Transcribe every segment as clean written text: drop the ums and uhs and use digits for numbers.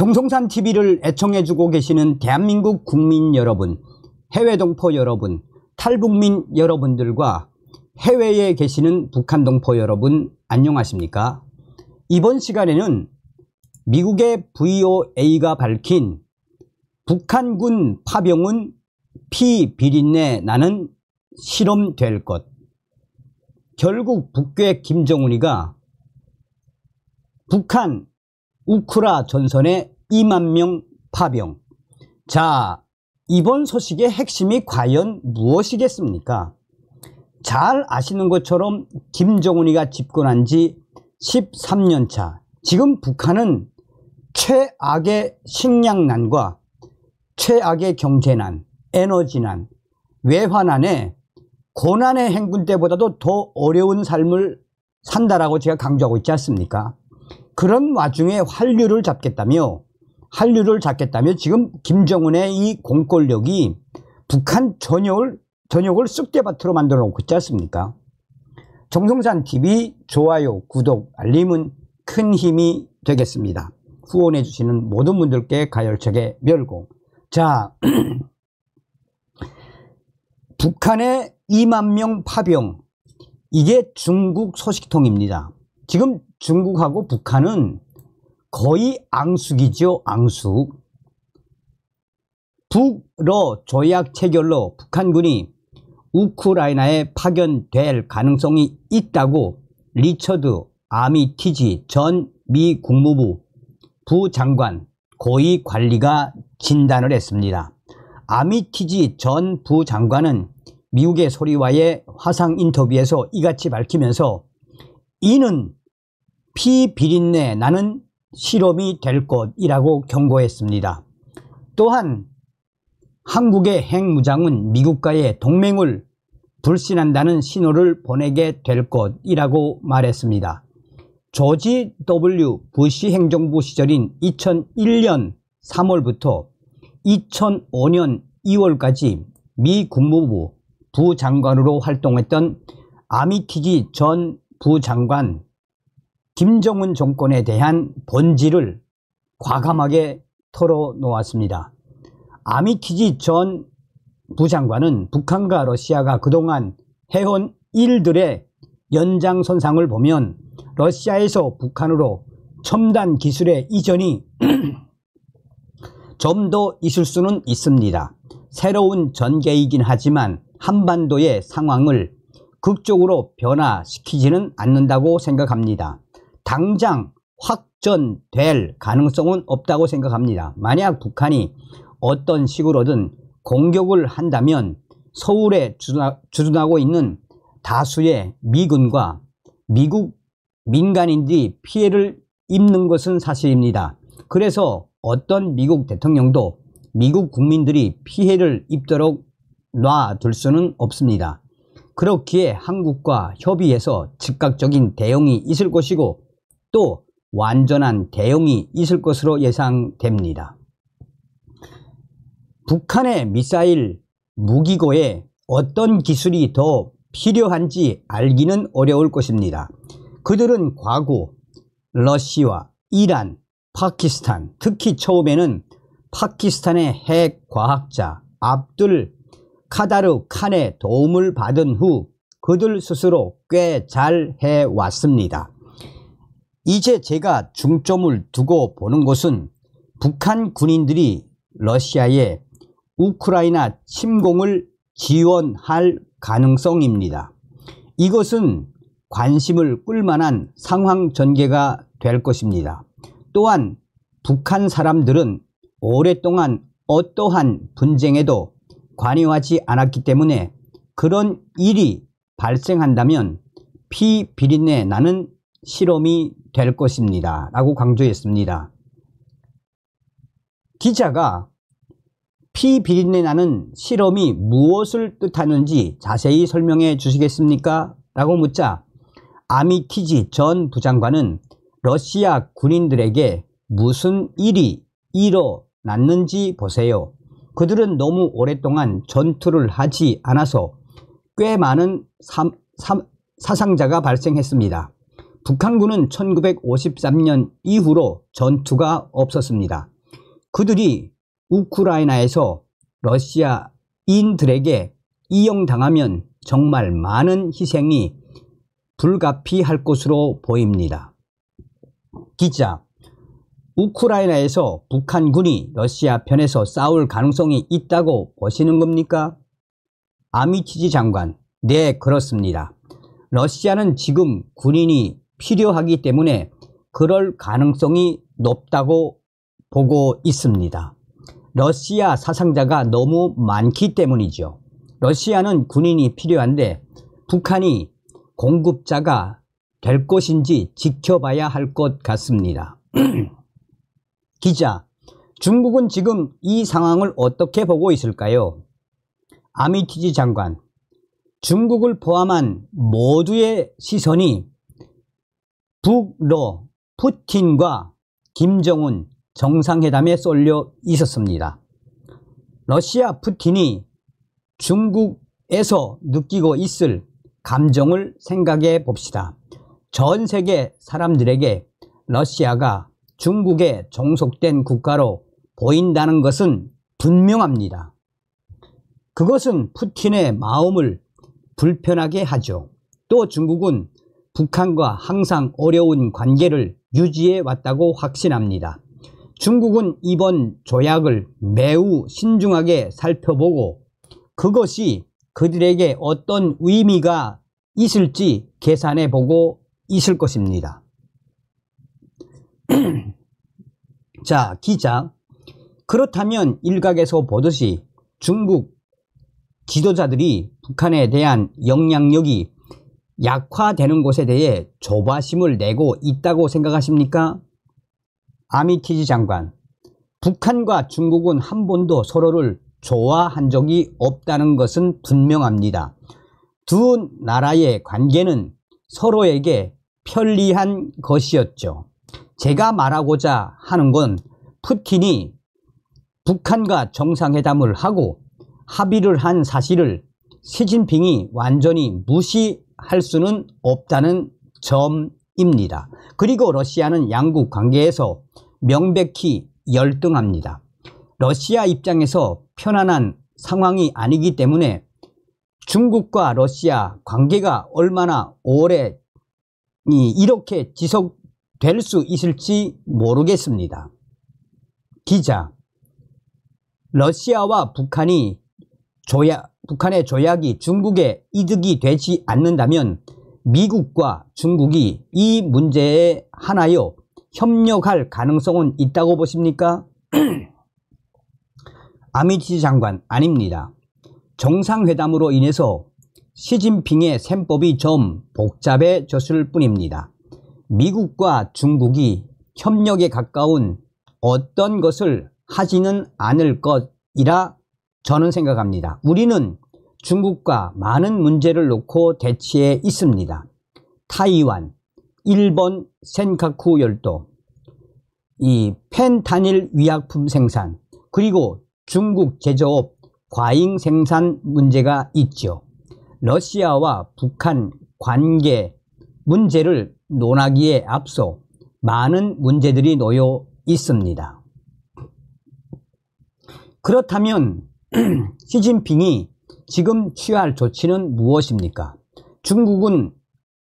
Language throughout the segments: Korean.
정성산 TV를 애청해주고 계시는 대한민국 국민 여러분, 해외 동포 여러분, 탈북민 여러분들과 해외에 계시는 북한 동포 여러분 안녕하십니까? 이번 시간에는 미국의 VOA가 밝힌 북한군 파병은 피비린내 나는 실험될 것. 결국 북괴 김정은이가 북한 우크라 전선에 2만 명 파병. 자, 이번 소식의 핵심이 과연 무엇이겠습니까? 잘 아시는 것처럼 김정은이가 집권한 지 13년 차. 지금 북한은 최악의 식량난과 최악의 경제난, 에너지난, 외환난에 고난의 행군 때보다도 더 어려운 삶을 산다라고 제가 강조하고 있지 않습니까? 그런 와중에 한류를 잡겠다며 지금 김정은의 이 공권력이 북한 전역을 쑥대밭으로 만들어 놓고 있지 않습니까? 정성산 TV 좋아요, 구독, 알림은 큰 힘이 되겠습니다. 후원해 주시는 모든 분들께 가열차게 멸공. 자, 북한의 2만 명 파병, 이게 중국 소식통입니다. 지금 중국하고 북한은 거의 앙숙이죠. 앙숙. 북러 조약 체결로 북한군이 우크라이나에 파견될 가능성이 있다고 리처드 아미티지 전 미 국무부 부장관 고위 관리가 진단을 했습니다. 아미티지 전 부장관은 미국의 소리와의 화상 인터뷰에서 이같이 밝히면서 이는 피비린내 나는 실험이 될 것이라고 경고했습니다. 또한 한국의 핵무장은 미국과의 동맹을 불신한다는 신호를 보내게 될 것이라고 말했습니다. 조지 W. 부시 행정부 시절인 2001년 3월부터 2005년 2월까지 미 국무부 부장관으로 활동했던 아미티지 전 부장관 김정은 정권에 대한 본질을 과감하게 털어놓았습니다. 아미티지 전 부장관은 북한과 러시아가 그동안 해온 일들의 연장선상을 보면 러시아에서 북한으로 첨단 기술의 이전이 좀 더 있을 수는 있습니다. 새로운 전개이긴 하지만 한반도의 상황을 극적으로 변화시키지는 않는다고 생각합니다. 당장 확전될 가능성은 없다고 생각합니다. 만약 북한이 어떤 식으로든 공격을 한다면 서울에 주둔하고 있는 다수의 미군과 미국 민간인들이 피해를 입는 것은 사실입니다. 그래서 어떤 미국 대통령도 미국 국민들이 피해를 입도록 놔둘 수는 없습니다. 그렇기에 한국과 협의해서 즉각적인 대응이 있을 것이고 또 완전한 대응이 있을 것으로 예상됩니다. 북한의 미사일 무기고에 어떤 기술이 더 필요한지 알기는 어려울 것입니다. 그들은 과거 러시아, 이란, 파키스탄, 특히 처음에는 파키스탄의 핵 과학자 압둘 카다르 칸의 도움을 받은 후 그들 스스로 꽤 잘 해왔습니다. 이제 제가 중점을 두고 보는 것은 북한 군인들이 러시아의 우크라이나 침공을 지원할 가능성입니다. 이것은 관심을 끌만한 상황 전개가 될 것입니다. 또한 북한 사람들은 오랫동안 어떠한 분쟁에도 관여하지 않았기 때문에 그런 일이 발생한다면 피비린내 나는 실험이 될 것입니다. 라고 강조했습니다. 기자가 피비린내 나는 실험이 무엇을 뜻하는지 자세히 설명해 주시겠습니까? 라고 묻자 아미티지 전 부장관은 러시아 군인들에게 무슨 일이 일어났는지 보세요. 그들은 너무 오랫동안 전투를 하지 않아서 꽤 많은 사상자가 발생했습니다. 북한군은 1953년 이후로 전투가 없었습니다. 그들이 우크라이나에서 러시아인들에게 이용당하면 정말 많은 희생이 불가피할 것으로 보입니다. 기자, 우크라이나에서 북한군이 러시아 편에서 싸울 가능성이 있다고 보시는 겁니까? 아미티지 장관, 네, 그렇습니다. 러시아는 지금 군인이 필요하기 때문에 그럴 가능성이 높다고 보고 있습니다. 러시아 사상자가 너무 많기 때문이죠. 러시아는 군인이 필요한데 북한이 공급자가 될 것인지 지켜봐야 할 것 같습니다. 기자, 중국은 지금 이 상황을 어떻게 보고 있을까요? 아미티지 장관, 중국을 포함한 모두의 시선이 북러 푸틴과 김정은 정상회담에 쏠려 있었습니다. 러시아 푸틴이 중국에서 느끼고 있을 감정을 생각해 봅시다. 전 세계 사람들에게 러시아가 중국에 종속된 국가로 보인다는 것은 분명합니다. 그것은 푸틴의 마음을 불편하게 하죠. 또 중국은 북한과 항상 어려운 관계를 유지해 왔다고 확신합니다. 중국은 이번 조약을 매우 신중하게 살펴보고 그것이 그들에게 어떤 의미가 있을지 계산해 보고 있을 것입니다. 자, 기자, 그렇다면 일각에서 보듯이 중국 지도자들이 북한에 대한 영향력이 약화되는 것에 대해 조바심을 내고 있다고 생각하십니까? 아미티지 장관, 북한과 중국은 한 번도 서로를 좋아한 적이 없다는 것은 분명합니다. 두 나라의 관계는 서로에게 편리한 것이었죠. 제가 말하고자 하는 건 푸틴이 북한과 정상회담을 하고 합의를 한 사실을 시진핑이 완전히 무시할 수는 없다는 점입니다. 그리고 러시아는 양국 관계에서 명백히 열등합니다. 러시아 입장에서 편안한 상황이 아니기 때문에 중국과 러시아 관계가 얼마나 오래 이렇게 지속될 수 있을지 모르겠습니다. 기자, 러시아와 북한의 조약이 중국에 이득이 되지 않는다면 미국과 중국이 이 문제에 하나여 협력할 가능성은 있다고 보십니까? 아미티지 장관, 아닙니다. 정상회담으로 인해서 시진핑의 셈법이 좀 복잡해졌을 뿐입니다. 미국과 중국이 협력에 가까운 어떤 것을 하지는 않을 것이라 저는 생각합니다. 우리는 중국과 많은 문제를 놓고 대치해 있습니다. 타이완, 일본 센카쿠 열도, 이 펜타닐 위약품 생산, 그리고 중국 제조업 과잉 생산 문제가 있죠. 러시아와 북한 관계 문제를 논하기에 앞서 많은 문제들이 놓여 있습니다. 그렇다면 시진핑이 지금 취할 조치는 무엇입니까? 중국은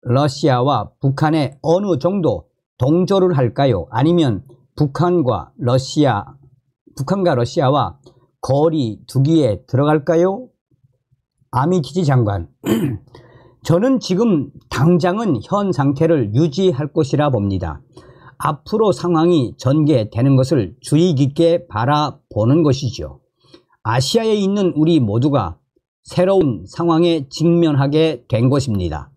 러시아와 북한에 어느 정도 동조를 할까요? 아니면 북한과 러시아와 거리 두기에 들어갈까요? 아미티지 장관, 저는 지금 당장은 현 상태를 유지할 것이라 봅니다. 앞으로 상황이 전개되는 것을 주의 깊게 바라보는 것이죠. 아시아에 있는 우리 모두가 새로운 상황에 직면하게 된 것입니다.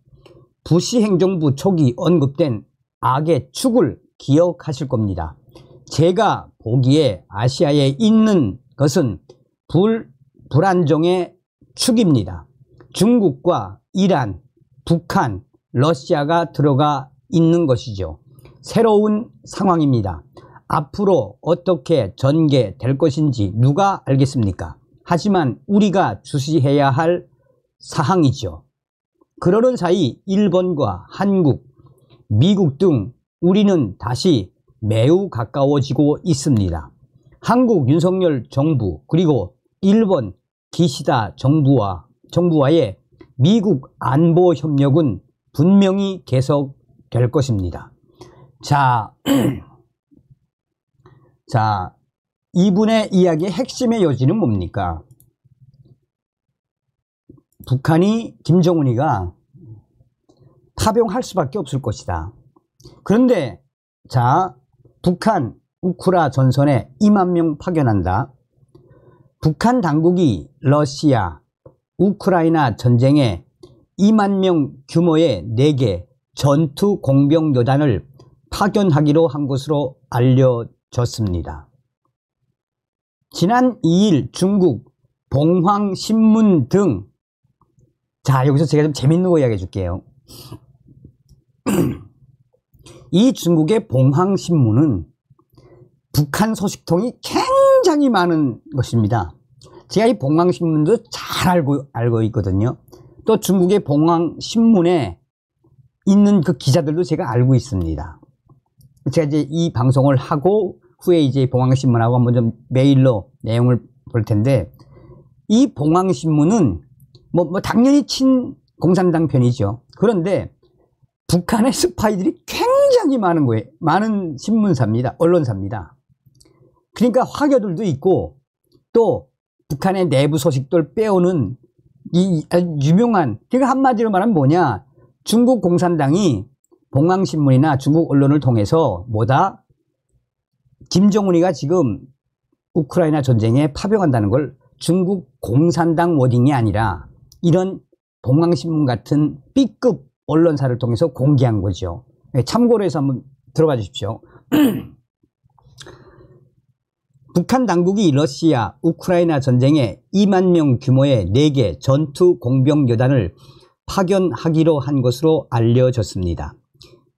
부시 행정부 초기 언급된 악의 축을 기억하실 겁니다. 제가 보기에 아시아에 있는 것은 불안정의 축입니다. 중국과 이란, 북한, 러시아가 들어가 있는 것이죠. 새로운 상황입니다. 앞으로 어떻게 전개될 것인지 누가 알겠습니까? 하지만 우리가 주시해야 할 사항이죠. 그러는 사이 일본과 한국, 미국 등 우리는 다시 매우 가까워지고 있습니다. 한국 윤석열 정부 그리고 일본 기시다 정부와의 미국 안보 협력은 분명히 계속될 것입니다. 자, 이분의 이야기의 핵심의 요지는 뭡니까? 북한이 김정은이가 파병할 수밖에 없을 것이다. 그런데 북한 우크라 전선에 2만 명 파견한다. 북한 당국이 러시아 우크라이나 전쟁에 2만 명 규모의 4개 전투 공병 여단을 파견하기로 한 것으로 알려졌습니다. 지난 2일 중국 봉황신문 등 여기서 제가 좀 재밌는 거 이야기해 줄게요. 이 중국의 봉황신문은 북한 소식통이 굉장히 많은 것입니다. 제가 이 봉황신문도 잘 알고 있거든요. 또 중국의 봉황신문에 있는 그 기자들도 제가 알고 있습니다. 제가 이제 이 방송을 하고 후에 이제 봉황신문하고 한번 좀 메일로 내용을 볼 텐데, 이 봉황신문은 당연히 친공산당 편이죠. 그런데 북한의 스파이들이 굉장히 많은 거예요. 많은 신문사입니다. 언론사입니다. 그러니까 화교들도 있고 또 북한의 내부 소식들 빼오는 이 유명한, 그러니까 한마디로 말하면 뭐냐, 중국 공산당이 봉황신문이나 중국 언론을 통해서 김정은이가 지금 우크라이나 전쟁에 파병한다는 걸 중국 공산당 워딩이 아니라 이런 봉황신문 같은 B급 언론사를 통해서 공개한 거죠. 참고로 해서 한번 들어봐 주십시오. 북한 당국이 러시아 우크라이나 전쟁에 2만 명 규모의 4개 전투 공병 여단을 파견하기로 한 것으로 알려졌습니다.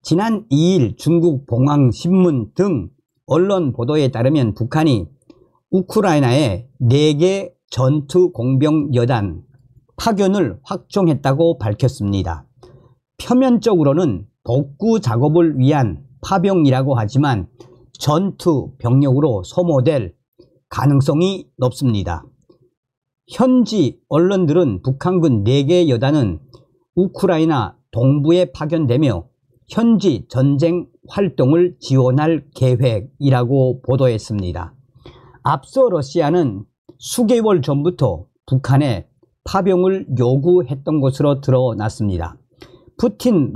지난 2일 중국 봉황신문 등 언론 보도에 따르면 북한이 우크라이나에 4개 전투 공병 여단 파견을 확정했다고 밝혔습니다. 표면적으로는 복구 작업을 위한 파병이라고 하지만 전투 병력으로 소모될 가능성이 높습니다. 현지 언론들은 북한군 4개 여단은 우크라이나 동부에 파견되며 현지 전쟁 활동을 지원할 계획이라고 보도했습니다. 앞서 러시아는 수개월 전부터 북한에 파병을 요구했던 것으로 드러났습니다. 푸틴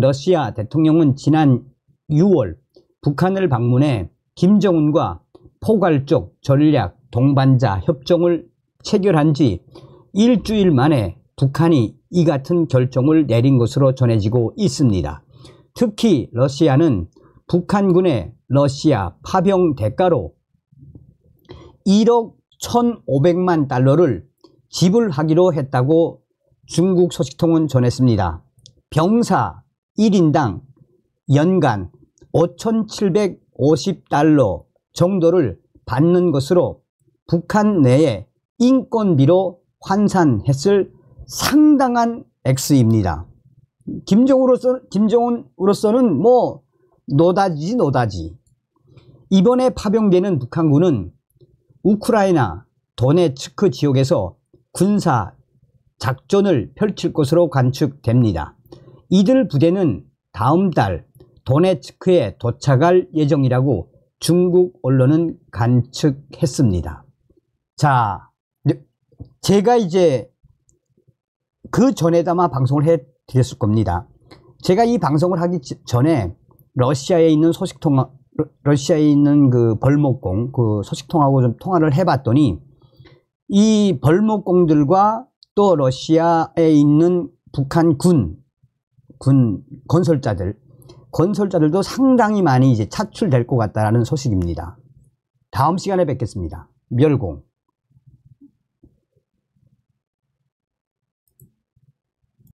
러시아 대통령은 지난 6월 북한을 방문해 김정은과 포괄적 전략 동반자 협정을 체결한 지 일주일 만에 북한이 이 같은 결정을 내린 것으로 전해지고 있습니다. 특히 러시아는 북한군의 러시아 파병 대가로 1억 1,500만 달러를 지불하기로 했다고 중국 소식통은 전했습니다. 병사 1인당 연간 5,750달러 정도를 받는 것으로 북한 내에 인건비로 환산했을 상당한 액수입니다. 김정은으로서는 노다지. 이번에 파병되는 북한군은 우크라이나 도네츠크 지역에서 군사 작전을 펼칠 것으로 관측됩니다. 이들 부대는 다음 달 도네츠크에 도착할 예정이라고 중국 언론은 관측했습니다. 제가 이제 그 전에도 아마 방송을 해드렸을 겁니다. 제가 이 방송을 하기 전에 러시아에 있는 그 벌목공, 그 소식통하고 좀 통화를 해봤더니 이 벌목공들과 또 러시아에 있는 북한 군 건설자들도 상당히 많이 이제 차출될 것 같다라는 소식입니다. 다음 시간에 뵙겠습니다. 멸공.